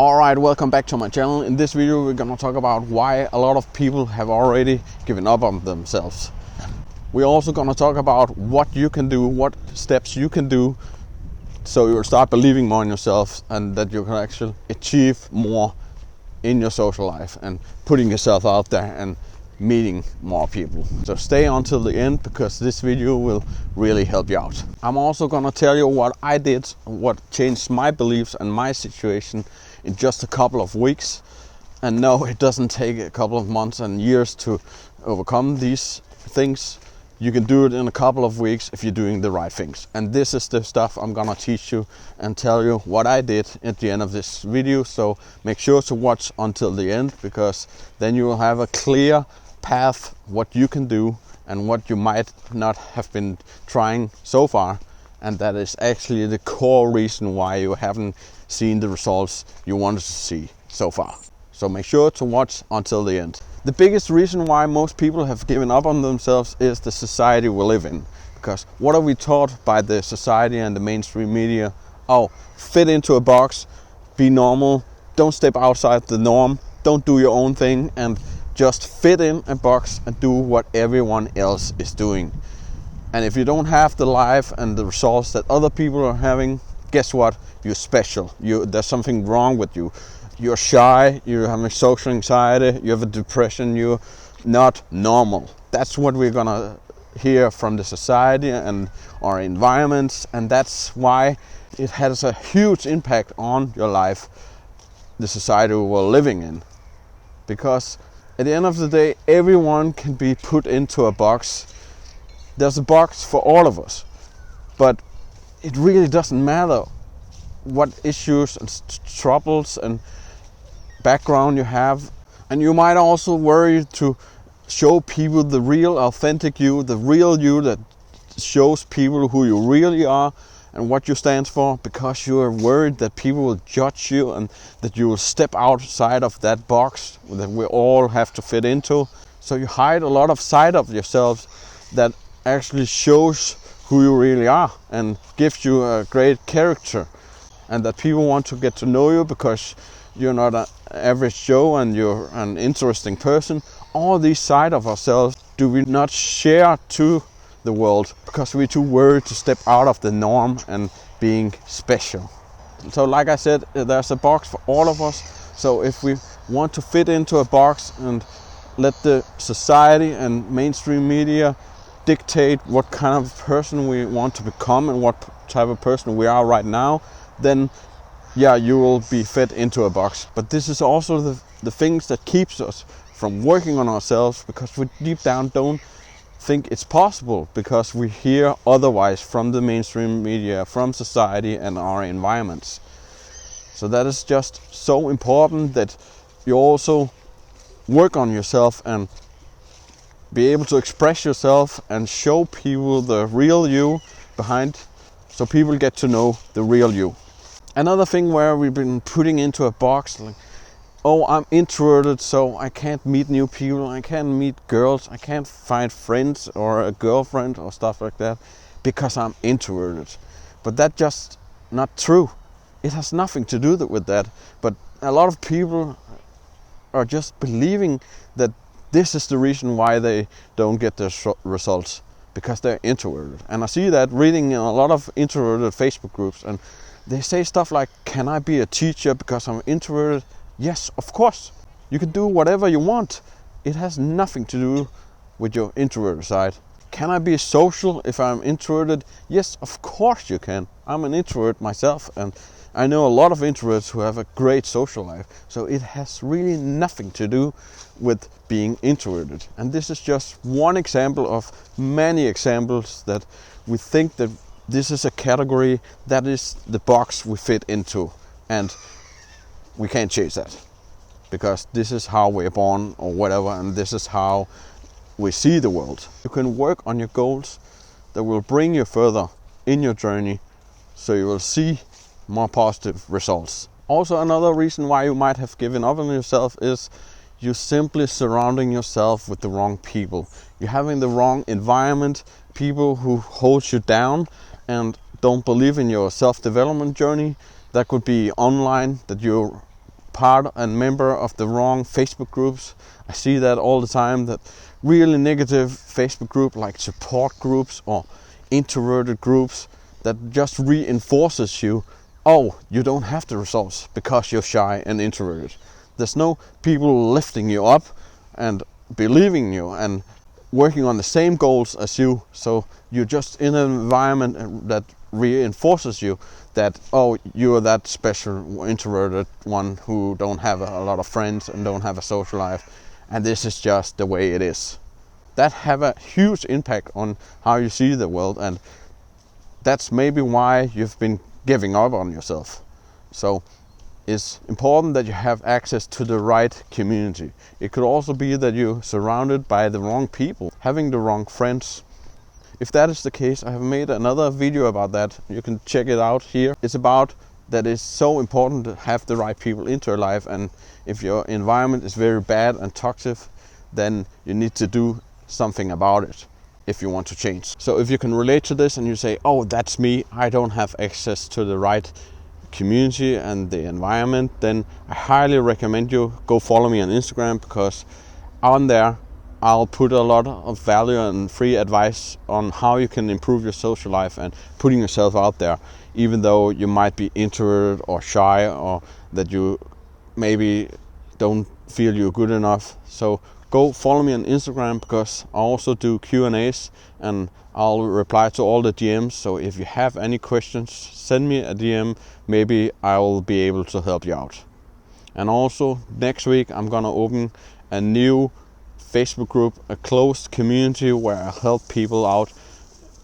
Alright, welcome back to my channel. In this video we're gonna talk about why a lot of people have already given up on themselves. We're also gonna talk about what you can do, what steps you can do so you'll start believing more in yourself and that you can actually achieve more in your social life and putting yourself out there and meeting more people. So stay until the end because this video will really help you out. I'm also gonna tell you what I did, what changed my beliefs and my situation in just a couple of weeks. And no, it doesn't take a couple of months and years to overcome these things. You can do it in a couple of weeks if you're doing the right things. And this is the stuff I'm gonna teach you and tell you what I did at the end of this video. So make sure to watch until the end because then you will have a clear path what you can do and what you might not have been trying so far. And that is actually the core reason why you haven't seen the results you wanted to see so far. So make sure to watch until the end. The biggest reason why most people have given up on themselves is the society we live in. Because what are we taught by the society and the mainstream media? Oh, fit into a box, be normal, don't step outside the norm, don't do your own thing, and just fit in a box and do what everyone else is doing. And if you don't have the life and the results that other people are having, guess what? You're special. There's something wrong with you. You're shy, you're having social anxiety, you have a depression, you're not normal. That's what we're gonna hear from the society and our environments, and that's why it has a huge impact on your life, the society we're living in. Because at the end of the day, everyone can be put into a box. There's a box for all of us, but it really doesn't matter what issues and troubles and background you have. And you might also worry to show people the real authentic you, the real you that shows people who you really are and what you stand for, because you are worried that people will judge you and that you will step outside of that box that we all have to fit into. So you hide a lot of side of yourselves that actually shows who you really are and gives you a great character, and that people want to get to know you because you're not an average Joe and you're an interesting person. All these sides of ourselves do we not share to the world because we're too worried to step out of the norm and being special. So like I said, there's a box for all of us. So if we want to fit into a box and let the society and mainstream media dictate what kind of person we want to become and what type of person we are right now, then yeah, you will be fit into a box. But this is also the things that keeps us from working on ourselves, because we deep down don't think it's possible, because we hear otherwise from the mainstream media, from society and our environments. So that is just so important that you also work on yourself and be able to express yourself and show people the real you behind, so people get to know the real you. Another thing where we've been putting into a box, like, oh, I'm introverted, so I can't meet new people, I can't meet girls, I can't find friends or a girlfriend or stuff like that because I'm introverted. But that's just not true. It has nothing to do with that. But a lot of people are just believing that this is the reason why they don't get their results, because they're introverted. And I see that reading in a lot of introverted Facebook groups, and they say stuff like, can I be a teacher because I'm introverted? Yes, of course. You can do whatever you want. It has nothing to do with your introverted side. Can I be social if I'm introverted? Yes, of course you can. I'm an introvert myself, and I know a lot of introverts who have a great social life. So it has really nothing to do with being introverted. And this is just one example of many examples that we think that this is a category, that is the box we fit into, and we can't change that because this is how we're born or whatever, and this is how we see the world. You can work on your goals that will bring you further in your journey, so you will see more positive results. Also, another reason why you might have given up on yourself is you're simply surrounding yourself with the wrong people. You're having the wrong environment, people who hold you down and don't believe in your self-development journey. That could be online, that you're part and member of the wrong Facebook groups. I see that all the time, that really negative Facebook group like support groups or introverted groups that just reinforces you. Oh, you don't have the results because you're shy and introverted. There's no people lifting you up and believing you and working on the same goals as you. So you're just in an environment that reinforces you that, oh, you're that special introverted one who don't have a lot of friends and don't have a social life, and this is just the way it is. That have a huge impact on how you see the world, and that's maybe why you've been giving up on yourself. So it's important that you have access to the right community. It could also be that you're surrounded by the wrong people, having the wrong friends. If that is the case, I have made another video about that. You can check it out here. It's about that it's so important to have the right people into your life, and if your environment is very bad and toxic, then you need to do something about it if you want to change. So if you can relate to this and you say, oh, that's me, I don't have access to the right community and the environment, then I highly recommend you go follow me on Instagram, because on there I'll put a lot of value and free advice on how you can improve your social life and putting yourself out there, even though you might be introverted or shy, or that you maybe don't feel you're good enough. So go follow me on Instagram, because I also do Q&As and I'll reply to all the DMs. So if you have any questions, send me a DM. Maybe I'll be able to help you out. And also next week I'm gonna open a new Facebook group, a closed community where I help people out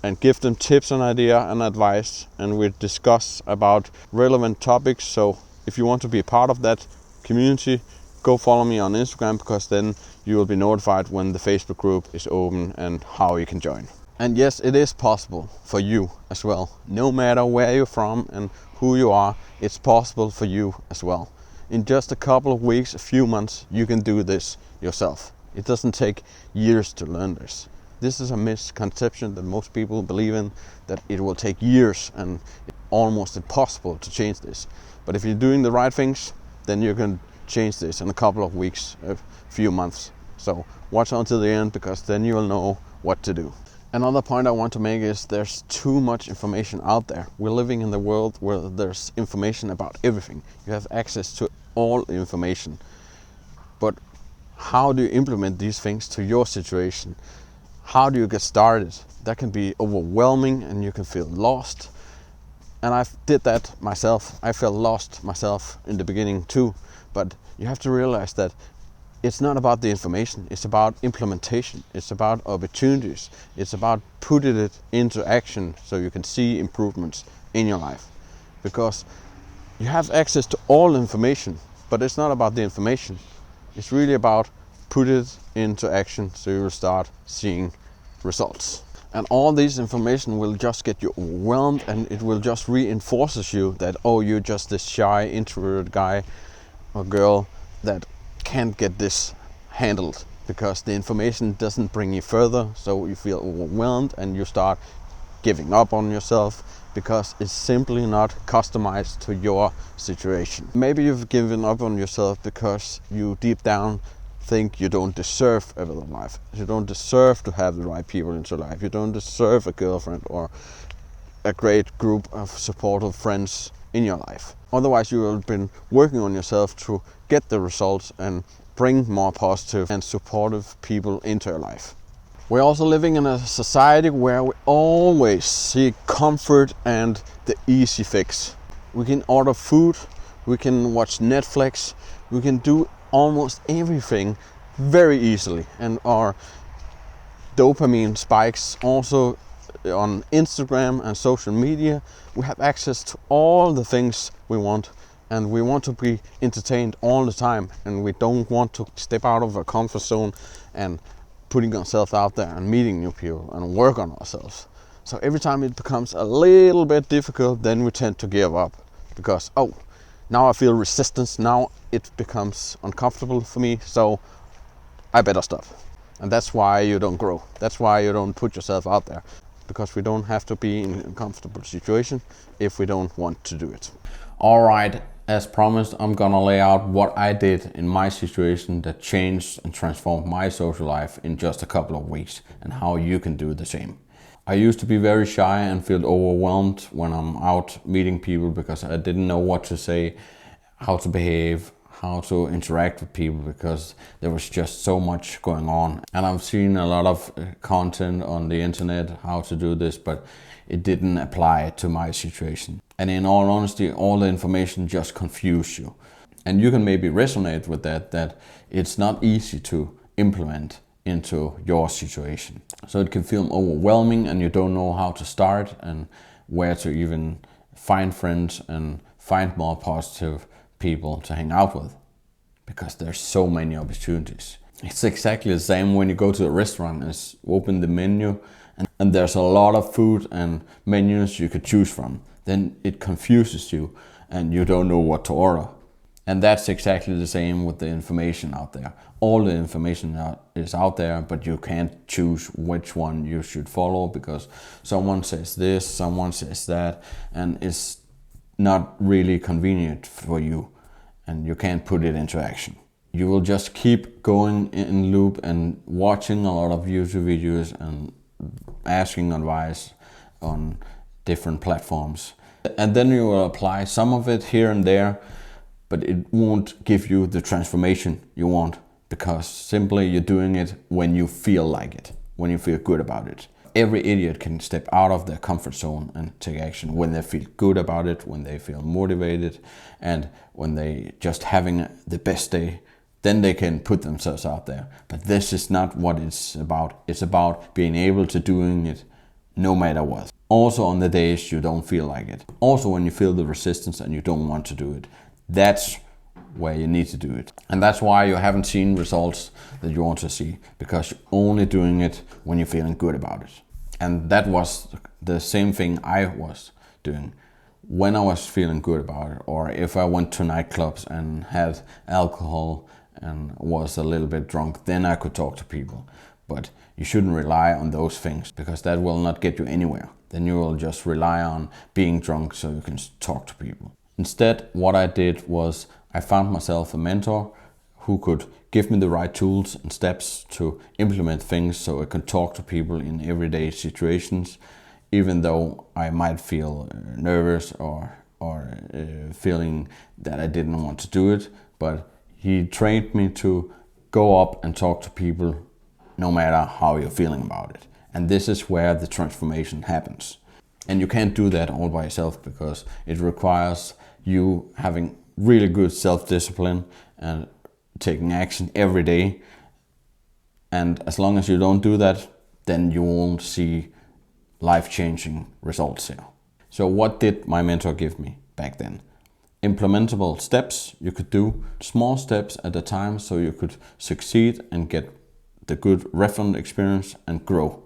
and give them tips and idea and advice, and we discuss about relevant topics. So if you want to be a part of that community, go follow me on Instagram, because then you will be notified when the Facebook group is open and how you can join. And yes, it is possible for you as well. No matter where you're from and who you are, it's possible for you as well. In just a couple of weeks, a few months, you can do this yourself. It doesn't take years to learn this. This is a misconception that most people believe in, that it will take years and it's almost impossible to change this. But if you're doing the right things, then you can change this in a couple of weeks, a few months. So watch until the end, because then you'll know what to do. Another point I want to make is there's too much information out there. We're living in the world where there's information about everything. You have access to all information. But how do you implement these things to your situation? How do you get started? That can be overwhelming and you can feel lost. And I did that myself. I felt lost myself in the beginning too. But you have to realize that it's not about the information, it's about implementation, it's about opportunities, it's about putting it into action so you can see improvements in your life. Because you have access to all information, but it's not about the information. It's really about put it into action so you will start seeing results. And all this information will just get you overwhelmed, and it will just reinforces you that, oh, you're just this shy, introverted guy or girl that can't get this handled, because the information doesn't bring you further. So you feel overwhelmed and you start giving up on yourself, because it's simply not customized to your situation. Maybe you've given up on yourself because you deep down think you don't deserve a better life. You don't deserve to have the right people into life. You don't deserve a girlfriend or a great group of supportive friends in your life. Otherwise you have been working on yourself to get the results and bring more positive and supportive people into your life. We're also living in a society where we always seek comfort and the easy fix. We can order food, we can watch Netflix, we can do almost everything very easily, and our dopamine spikes also on Instagram and social media. We have access to all the things we want, and we want to be entertained all the time, and we don't want to step out of our comfort zone and putting ourselves out there and meeting new people and work on ourselves. So every time it becomes a little bit difficult, then we tend to give up, because now I feel resistance, now it becomes uncomfortable for me, so I better stop. And that's why you don't grow. That's why you don't put yourself out there, because we don't have to be in a comfortable situation if we don't want to do it. All right, As promised, I'm gonna lay out what I did in my situation that changed and transformed my social life in just a couple of weeks, and how you can do the same. I used to be very shy and feel overwhelmed when I'm out meeting people because I didn't know what to say, how to behave, how to interact with people, because there was just so much going on. And I've seen a lot of content on the internet how to do this, but it didn't apply to my situation. And in all honesty, all the information just confuse you. And you can maybe resonate with that it's not easy to implement into your situation. So it can feel overwhelming and you don't know how to start and where to even find friends and find more positive people to hang out with, because there's so many opportunities. It's exactly the same when you go to a restaurant and open the menu and there's a lot of food and menus you could choose from. Then it confuses you and you don't know what to order. And that's exactly the same with the information out there. All the information is out there, but you can't choose which one you should follow because someone says this, someone says that, and it's not really convenient for you and you can't put it into action. You will just keep going in loop and watching a lot of YouTube videos and asking advice on different platforms. And then you will apply some of it here and there, but it won't give you the transformation you want, because simply you're doing it when you feel like it, when you feel good about it. Every idiot can step out of their comfort zone and take action when they feel good about it, when they feel motivated, and when they just having the best day. Then they can put themselves out there. But this is not what it's about. It's about being able to doing it no matter what. Also on the days you don't feel like it. Also when you feel the resistance and you don't want to do it. That's where you need to do it. And that's why you haven't seen results that you want to see, because you're only doing it when you're feeling good about it. And that was the same thing I was doing. When I was feeling good about it, or if I went to nightclubs and had alcohol and was a little bit drunk, then I could talk to people. But you shouldn't rely on those things, because that will not get you anywhere. Then you will just rely on being drunk so you can talk to people. Instead, what I did was I found myself a mentor who could give me the right tools and steps to implement things so I could talk to people in everyday situations, even though I might feel nervous or feeling that I didn't want to do it. But he trained me to go up and talk to people no matter how you're feeling about it. And this is where the transformation happens. And you can't do that all by yourself, because it requires you having really good self-discipline and taking action every day. And as long as you don't do that, then you won't see life-changing results here. So what did my mentor give me back then? Implementable steps you could do, small steps at a time, so you could succeed and get the good reference experience and grow.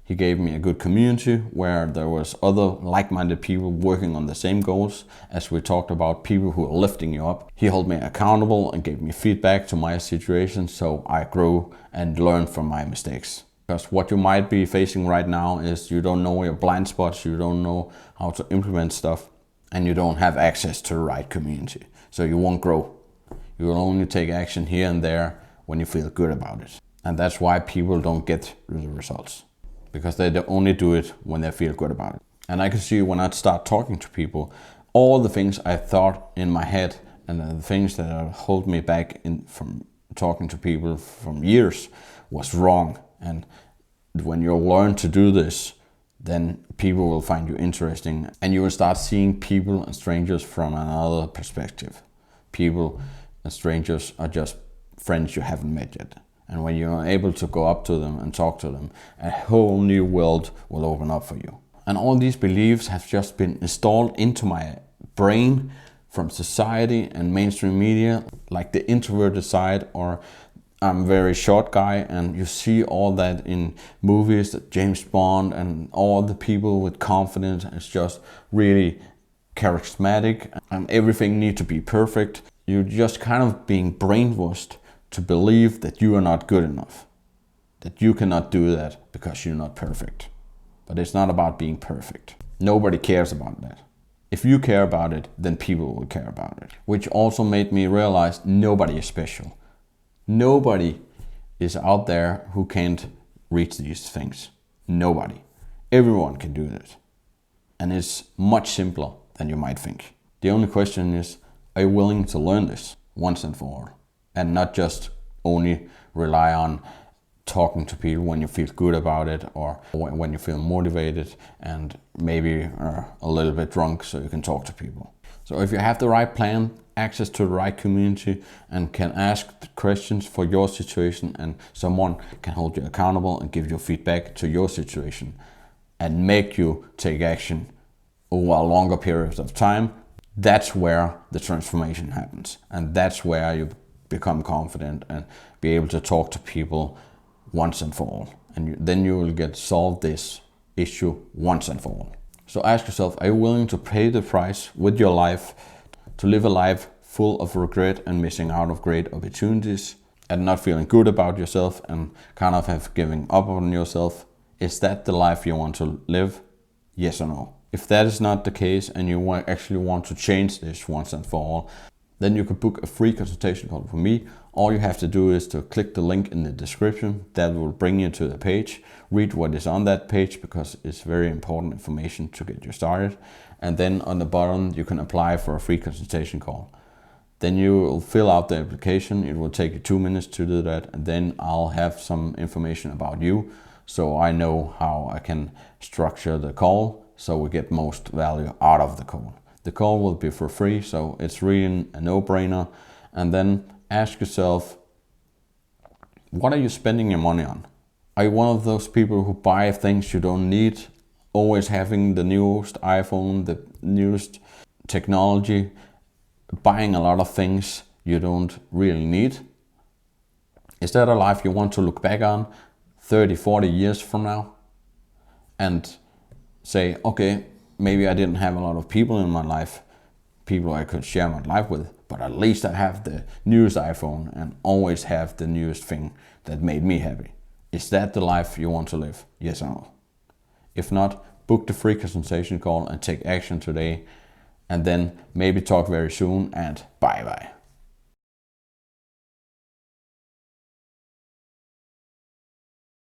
He gave me a good community where there was other like-minded people working on the same goals, as we talked about, people who are lifting you up. He held me accountable and gave me feedback to my situation, so I grew and learned from my mistakes. Because what you might be facing right now is you don't know your blind spots, you don't know how to implement stuff, and you don't have access to the right community. So you won't grow. You will only take action here and there when you feel good about it. And that's why people don't get the results, because they only do it when they feel good about it. And I can see when I start talking to people, all the things I thought in my head and the things that hold me back from talking to people from years was wrong. And when you learn to do this, then people will find you interesting and you will start seeing people and strangers from another perspective. People and strangers are just friends you haven't met yet. And when you're able to go up to them and talk to them, a whole new world will open up for you. And all these beliefs have just been installed into my brain from society and mainstream media, like the introverted side, or I'm a very short guy, and you see all that in movies, James Bond and all the people with confidence. It's just really charismatic and everything needs to be perfect. You're just kind of being brainwashed to believe that you are not good enough, that you cannot do that because you're not perfect. But it's not about being perfect. Nobody cares about that. If you care about it, then people will care about it. Which also made me realize nobody is special. Nobody is out there who can't reach these things. Nobody. Everyone can do this. And it's much simpler than you might think. The only question is, are you willing to learn this once and for all? And not just only rely on talking to people when you feel good about it, or when you feel motivated and maybe a little bit drunk so you can talk to people. So if you have the right plan, access to the right community, and can ask questions for your situation, and someone can hold you accountable and give you feedback to your situation and make you take action over a longer period of time, that's where the transformation happens. And that's where you become confident and be able to talk to people once and for all. And then you will get solved this issue once and for all. So ask yourself, are you willing to pay the price with your life to live a life full of regret and missing out of great opportunities and not feeling good about yourself and kind of have given up on yourself? Is that the life you want to live? Yes or no? If that is not the case and you actually want to change this once and for all, then you could book a free consultation call with me. All you have to do is to click the link in the description. That will bring you to the page. Read what is on that page because it's very important information to get you started. And then on the bottom, you can apply for a free consultation call. Then you will fill out the application. It will take you 2 minutes to do that. And then I'll have some information about you, so I know how I can structure the call so we get most value out of the call. The call will be for free, so it's really a no-brainer. And then ask yourself, what are you spending your money on? Are you one of those people who buy things you don't need, always having the newest iPhone, the newest technology, buying a lot of things you don't really need? Is that a life you want to look back on 30, 40 years from now and say, okay, maybe I didn't have a lot of people in my life, people I could share my life with, but at least I have the newest iPhone and always have the newest thing that made me happy. Is that the life you want to live? Yes or no? If not, book the free consultation call and take action today, and then maybe talk very soon, and bye bye.